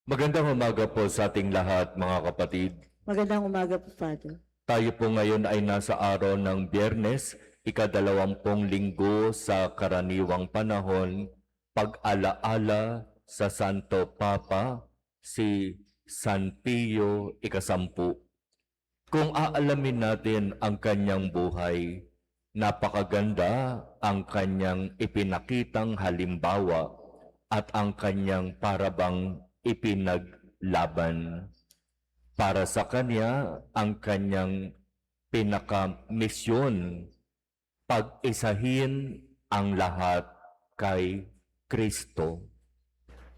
Magandang umaga po sa ating lahat, mga kapatid. Magandang umaga po, Father. Tayo po ngayon ay nasa araw ng Biyernes, ika-20 linggo sa karaniwang panahon, pag-alaala sa Santo Papa, si San Pio ika-10. Kung aalamin natin ang kanyang buhay, napakaganda ang kanyang ipinakitang halimbawa at ang kanyang parabang ipinaglaban. Para sa kanya, ang kanyang pinakamisyon, pag-isahin ang lahat kay Kristo.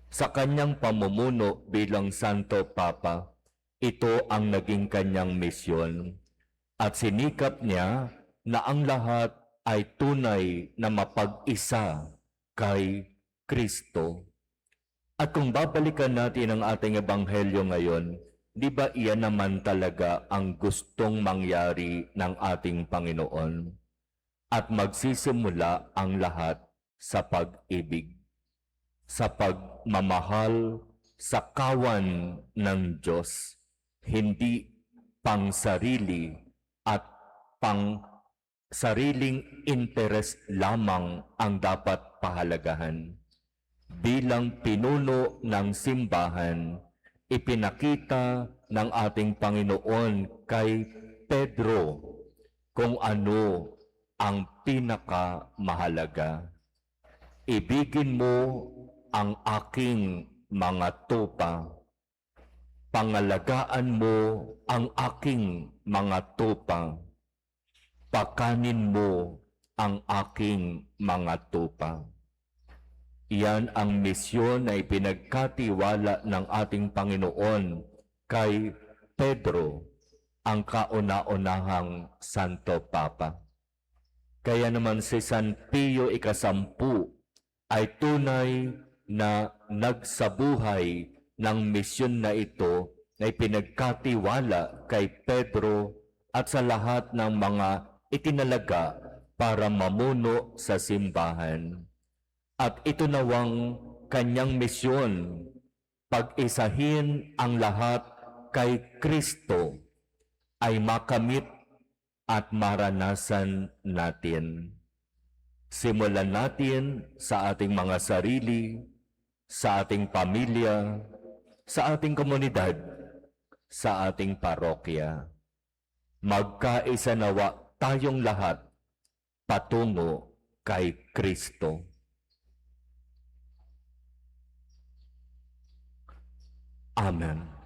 Sa kanyang pamumuno bilang Santo Papa, ito ang naging kanyang misyon. At sinikap niya na ang lahat ay tunay na mapag-isa kay Kristo. At kung babalikan natin ang ating ebanghelyo ngayon, di ba iyan naman talaga ang gustong mangyari ng ating Panginoon? At magsisimula ang lahat sa pag-ibig, sa pagmamahal sa kawan ng Diyos, hindi pang sarili at pang sariling interes lamang ang dapat pahalagahan. Bilang pinuno ng simbahan, ipinakita ng ating Panginoon kay Pedro kung ano ang pinakamahalaga. Ibigin mo ang aking mga tupa. Pangalagaan mo ang aking mga tupa. Pakanin mo ang aking mga tupa. Iyan ang misyon na ipinagkatiwala ng ating Panginoon kay Pedro, ang kauna-unahang Santo Papa. Kaya naman si San Pio ika-10 ay tunay na nagsabuhay ng misyon na ito na ipinagkatiwala kay Pedro at sa lahat ng mga itinalaga para mamuno sa simbahan. At ito nawang kanyang misyon, pag-isahin ang lahat kay Kristo ay makamit at maranasan natin. Simulan natin sa ating mga sarili, sa ating pamilya, sa ating komunidad, sa ating parokya. Magkaisa nawa tayong lahat patungo kay Kristo. Amen.